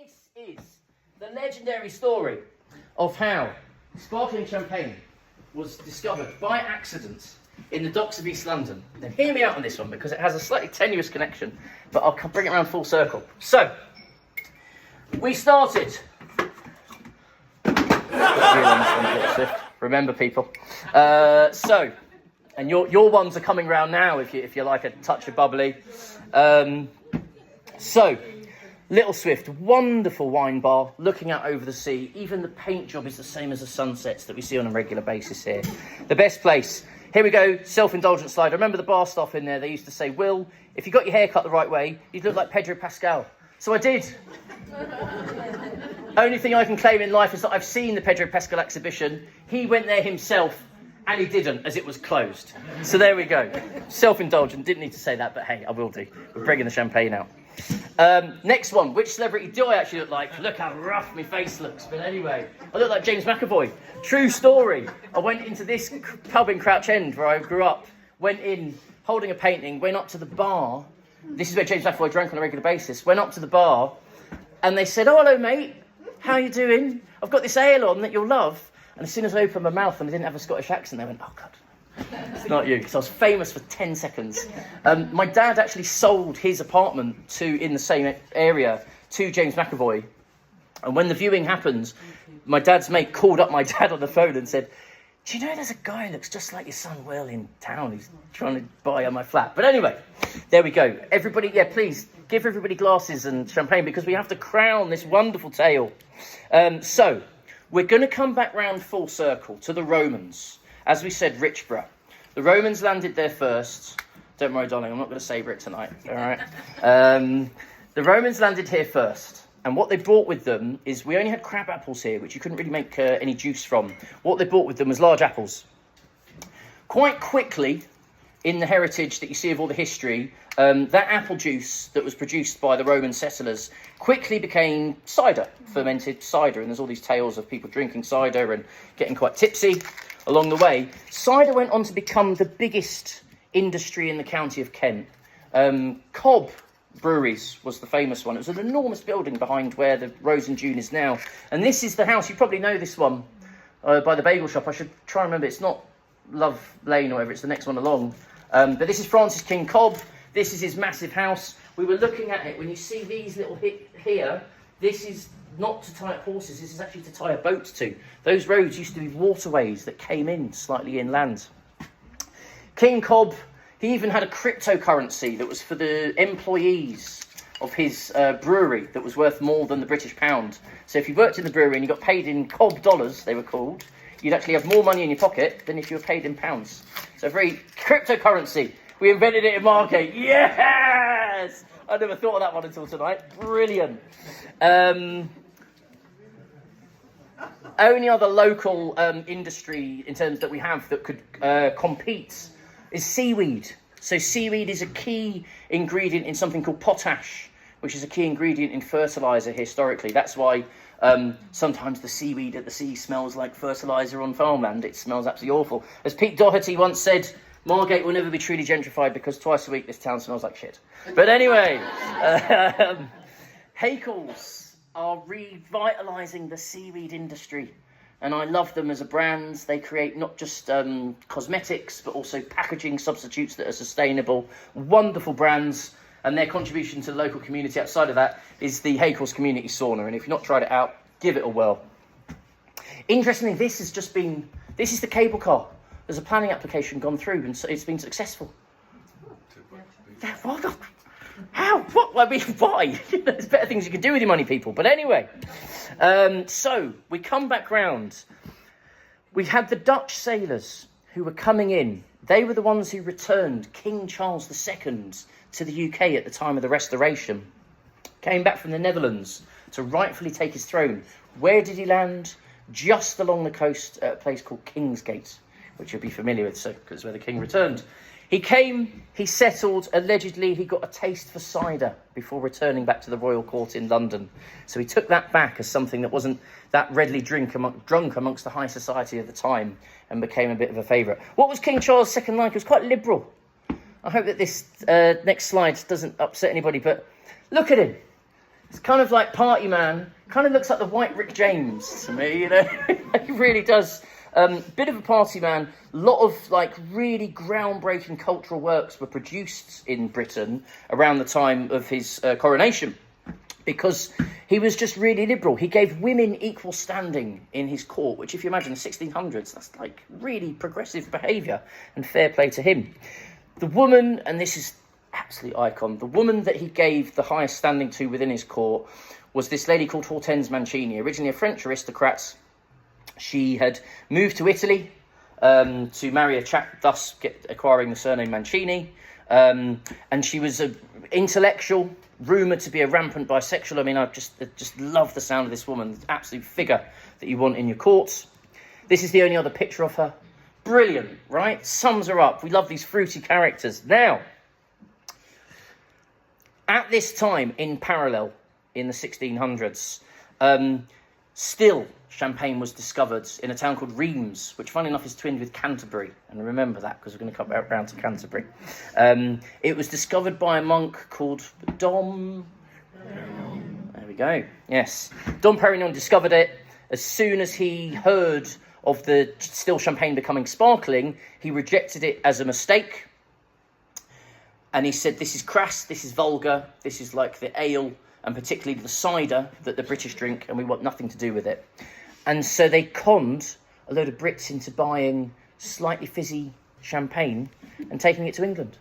This is the legendary story of how sparkling champagne was discovered by accident in the docks of East London. Now, hear me out on this one because it has a slightly tenuous connection, but I'll bring it around full circle. So, we started. Remember, people. And your ones are coming round now if you like a touch of bubbly. Little Swift, wonderful wine bar, looking out over the sea. Even the paint job is the same as the sunsets that we see on a regular basis here. The best place. Here we go, self-indulgent slide. I remember the bar staff in there, they used to say, Will, if you got your hair cut the right way, you'd look like Pedro Pascal. So I did. Only thing I can claim in life is that I've seen the Pedro Pascal exhibition. He went there himself, and he didn't, as it was closed. So there we go. Self-indulgent, didn't need to say that, but hey, I will do. We're bringing the champagne out. Next one, which celebrity do I actually look like? Look how rough my face looks. But anyway, I look like James McAvoy. True story. I went into this pub in Crouch End where I grew up, went in holding a painting, went up to the bar. This is where James McAvoy drank on a regular basis. Went up to the bar and they said, oh, hello, mate. How you doing? I've got this ale on that you'll love. And as soon as I opened my mouth and I didn't have a Scottish accent, they went, oh, God. It's not you, because I was famous for 10 seconds. My dad actually sold his apartment in the same area to James McAvoy. And when the viewing happened, my dad's mate called up my dad on the phone and said, do you know there's a guy who looks just like your son Will in town who's trying to buy on my flat? But anyway, there we go. Everybody, please give everybody glasses and champagne because we have to crown this wonderful tale. So we're going to come back round full circle to the Romans. As we said, Richborough. The Romans landed there first. Don't worry, darling, I'm not going to savour it tonight. All right. The Romans landed here first. And what they brought with them is we only had crab apples here, which you couldn't really make any juice from. What they brought with them was large apples. Quite quickly, in the heritage that you see of all the history, that apple juice that was produced by the Roman settlers quickly became cider, fermented cider. And there's all these tales of people drinking cider and getting quite tipsy along the way. Cider went on to become the biggest industry in the county of Kent. Cobb Breweries was the famous one. It was an enormous building behind where the Rose and June is now. And this is the house, you probably know this one, by the bagel shop. I should try and remember, it's not Love Lane or whatever, it's the next one along. But this is Francis King Cobb. This is his massive house. We were looking at it. When you see these little here, this is not to tie up horses, this is actually to tie a boat to. Those roads used to be waterways that came in slightly inland. King Cobb, he even had a cryptocurrency that was for the employees of his brewery that was worth more than the British pound. So if you worked in the brewery and you got paid in Cobb dollars, they were called, you'd actually have more money in your pocket than if you were paid in pounds. So very cryptocurrency. We invented it in Margate. Yes! I never thought of that one until tonight. Brilliant. Only other local industry in terms that we have that could compete is seaweed. So seaweed is a key ingredient in something called potash, which is a key ingredient in fertiliser historically. That's why sometimes the seaweed at the sea smells like fertiliser on farmland. It smells absolutely awful. As Pete Doherty once said, Margate will never be truly gentrified because twice a week this town smells like shit. But anyway, Hakel's are revitalising the seaweed industry. And I love them as a brand. They create not just cosmetics, but also packaging substitutes that are sustainable. Wonderful brands. And their contribution to the local community outside of that is the Hakel's Community Sauna. And if you've not tried it out, give it a whirl. Interestingly, this is the cable car. There's a planning application gone through and it's been successful. How? What? I mean, why? There's better things you can do with your money, people. But anyway, so we come back round. We had the Dutch sailors who were coming in. They were the ones who returned King Charles II to the UK at the time of the Restoration. Came back from the Netherlands to rightfully take his throne. Where did he land? Just along the coast at a place called Kingsgate, which you'll be familiar with, so because where the king returned. He came, he settled, allegedly he got a taste for cider before returning back to the royal court in London. So he took that back as something that wasn't that readily drunk amongst the high society of the time and became a bit of a favourite. What was King Charles II like? He was quite liberal. I hope that this next slide doesn't upset anybody, but look at him. It's kind of like party man. Kind of looks like the white Rick James to me, you know. He really does. Bit of a party man. A lot of like really groundbreaking cultural works were produced in Britain around the time of his coronation, because he was just really liberal. He gave women equal standing in his court, which if you imagine the 1600s, that's like really progressive behaviour, and fair play to him. The woman, and this is absolute icon, the woman that he gave the highest standing to within his court was this lady called Hortense Mancini, originally a French aristocrat. She had moved to Italy to marry a chap, thus acquiring the surname Mancini. And she was an intellectual, rumoured to be a rampant bisexual. I mean, I just love the sound of this woman, absolute figure that you want in your courts. This is the only other picture of her. Brilliant, right? Sums her up. We love these fruity characters. Now, at this time, in parallel, in the 1600s, still champagne was discovered in a town called Reims, which, funny enough, is twinned with Canterbury. And remember that, because we're going to come around to Canterbury. It was discovered by a monk called Dom... There we go. Yes. Dom Perignon discovered it. As soon as he heard of the still champagne becoming sparkling, he rejected it as a mistake. And he said, this is crass, this is vulgar, this is like the ale, and particularly the cider that the British drink, and we want nothing to do with it. And so they conned a load of Brits into buying slightly fizzy champagne and taking it to England.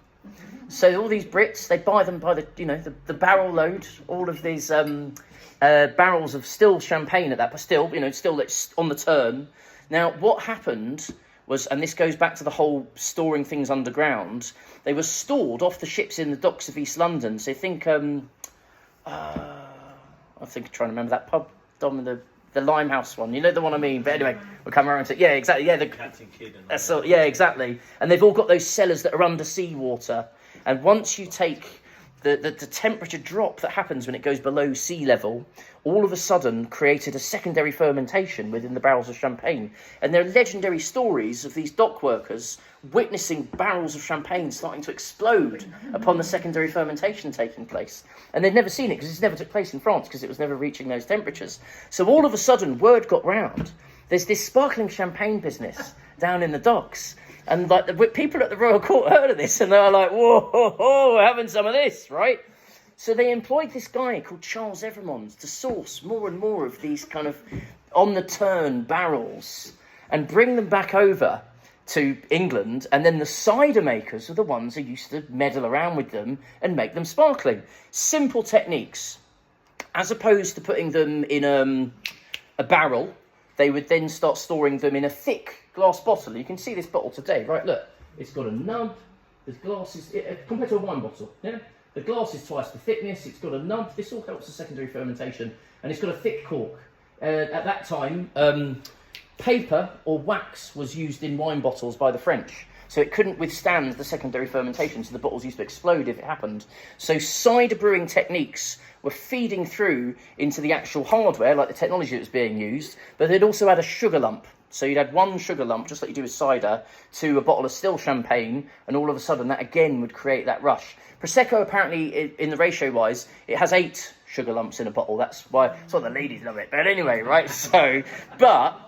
So all these Brits, they buy them by the barrel load, all of these barrels of still champagne at that, but still it's on the turn. Now, what happened was, and this goes back to the whole storing things underground, they were stored off the ships in the docks of East London. So think, I think I'm trying to remember that pub, Dom, the Limehouse one. You know the one I mean? But anyway, we'll come around to it. Yeah, exactly. Yeah, the Captain Kidd. Yeah, exactly. And they've all got those cellars that are under seawater. And once you take the temperature drop that happens when it goes below sea level, all of a sudden created a secondary fermentation within the barrels of champagne. And there are legendary stories of these dock workers witnessing barrels of champagne starting to explode upon the secondary fermentation taking place. And they'd never seen it because it never took place in France, because it was never reaching those temperatures. So all of a sudden, word got round. There's this sparkling champagne business down in the docks. And like the people at the Royal Court heard of this, and they were like, whoa, we're having some of this, right? So they employed this guy called Charles Evremond to source more and more of these kind of on-the-turn barrels and bring them back over to England. And then the cider makers are the ones who used to meddle around with them and make them sparkling. Simple techniques. As opposed to putting them in a barrel, they would then start storing them in a thick glass bottle. You can see this bottle today, right? Look, it's got a nub. The glass is, compared to a wine bottle, yeah? The glass is twice the thickness. It's got a nub. This all helps the secondary fermentation. And it's got a thick cork. At that time, paper or wax was used in wine bottles by the French. So it couldn't withstand the secondary fermentation, so the bottles used to explode if it happened. So cider brewing techniques were feeding through into the actual hardware, like the technology that was being used, but they'd also add a sugar lump. So you'd add one sugar lump, just like you do with cider, to a bottle of still champagne, and all of a sudden that again would create that rush. Prosecco, apparently, in the ratio-wise, it has 8 sugar lumps in a bottle. That's why the ladies love it. But anyway, right, so, but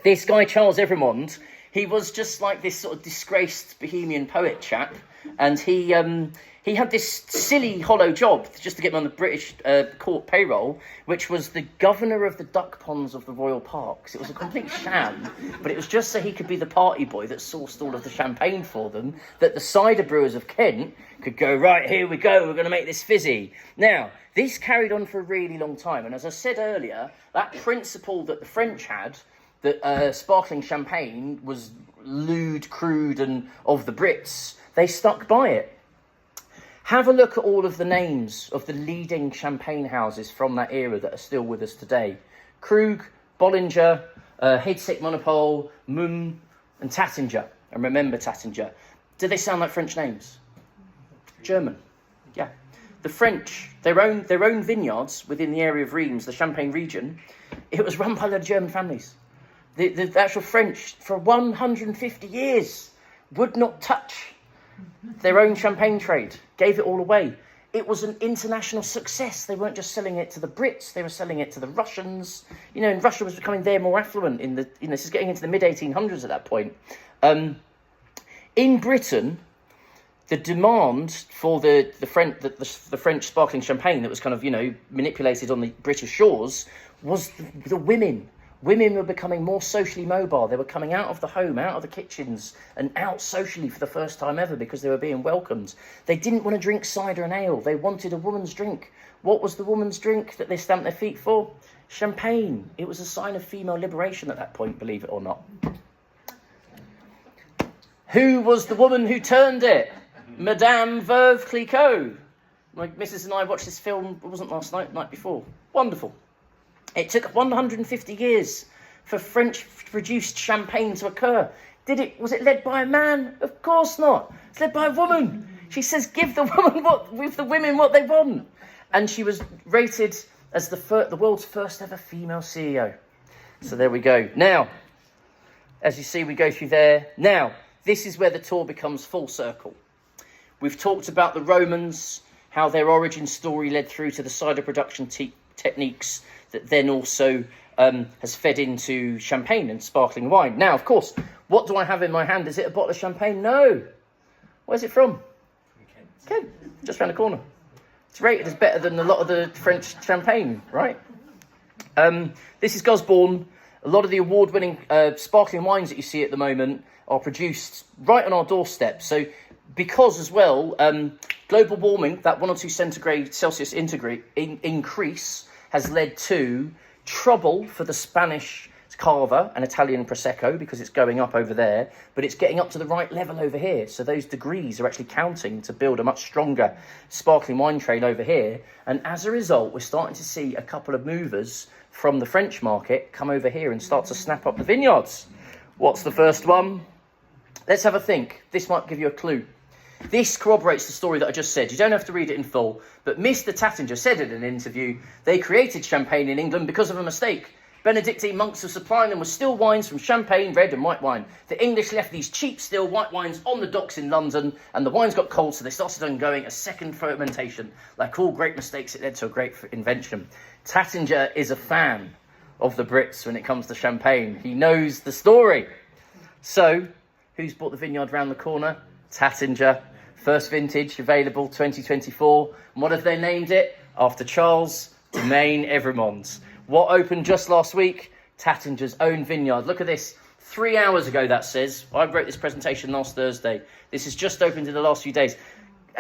this guy, Charles Evremond, he was just like this sort of disgraced bohemian poet chap, and he had this silly, hollow job just to get him on the British court payroll, which was the governor of the duck ponds of the royal parks. It was a complete sham, but it was just so he could be the party boy that sourced all of the champagne for them, that the cider brewers of Kent could go, right, here we go, we're going to make this fizzy. Now, this carried on for a really long time, and as I said earlier, that principle that the French had, that sparkling champagne was lewd, crude, and of the Brits, they stuck by it. Have a look at all of the names of the leading champagne houses from that era that are still with us today. Krug, Bollinger, Heidsieck Monopole, Mumm, and Taittinger. And remember Taittinger. Do they sound like French names? German. Yeah. The French, their own vineyards within the area of Reims, the Champagne region, it was run by the German families. The actual French, for 150 years, would not touch their own champagne trade, gave it all away. it was an international success. They weren't just selling it to the Brits, they were selling it to the Russians. You know, and Russia was becoming there more affluent in the, you know, this is getting into the mid-1800s at that point. In Britain, the demand for the French sparkling champagne that was kind of, you know, manipulated on the British shores was the women. Women were becoming more socially mobile. They were coming out of the home, out of the kitchens, and out socially for the first time ever because they were being welcomed. They didn't want to drink cider and ale. They wanted a woman's drink. What was the woman's drink that they stamped their feet for? Champagne. It was a sign of female liberation at that point, believe it or not. Who was the woman who turned it? Madame Veuve Clicquot. My missus and I watched this film, it wasn't last night, night before. Wonderful. It took 150 years for French-produced champagne to occur. Was it led by a man? Of course not. It's led by a woman. She says, give the women what they want. And she was rated as the world's first ever female CEO. So there we go. Now, as you see, we go through there. Now, this is where the tour becomes full circle. We've talked about the Romans, how their origin story led through to the cider production techniques that then also has fed into champagne and sparkling wine. Now, of course, what do I have in my hand? Is it a bottle of champagne? No. Where's it from? Kent. Just around the corner. It's rated as better than a lot of the French champagne, right? This is Gosbourne. A lot of the award-winning sparkling wines that you see at the moment are produced right on our doorstep. So because as well, global warming, that 1 or 2 centigrade Celsius increase has led to trouble for the Spanish Cava and Italian Prosecco because it's going up over there, but it's getting up to the right level over here. So those degrees are actually counting to build a much stronger sparkling wine trade over here. And as a result, we're starting to see a couple of movers from the French market come over here and start to snap up the vineyards. What's the first one? Let's have a think. This might give you a clue. This corroborates the story that I just said. You don't have to read it in full, but Mr. Tattinger said in an interview, they created champagne in England because of a mistake. Benedictine monks were supplying them with still wines from champagne, red and white wine. The English left these cheap still white wines on the docks in London, and the wines got cold, so they started undergoing a second fermentation. Like all great mistakes, it led to a great invention. Tattinger is a fan of the Brits when it comes to champagne. He knows the story. So, who's bought the vineyard round the corner? Tattinger. First vintage available 2024. And what have they named it? After Charles Domaine Evremond. What opened just last week? Tattinger's own vineyard. Look at this. 3 hours ago, that says. I wrote this presentation last Thursday. This has just opened in the last few days.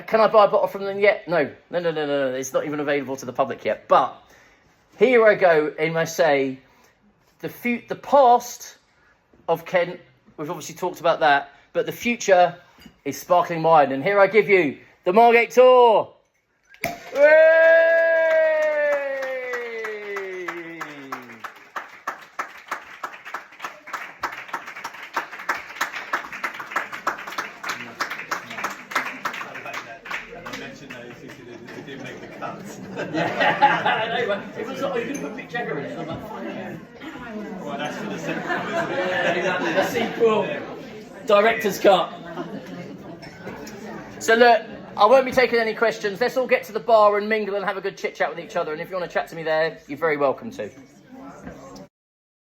Can I buy a bottle from them yet? No. It's not even available to the public yet. But here I go, and I say, the past of Kent, we've obviously talked about that, but the future is sparkling wine. And here I give you the Margate Tour. Hooray! Yeah, it was like, you could put Mick Jagger in it. I'm like, well, that's for the sequel, isn't it? Yeah, exactly. The sequel. Director's cut. So look, I won't be taking any questions. Let's all get to the bar and mingle and have a good chit chat with each other. And if you want to chat to me there, you're very welcome to.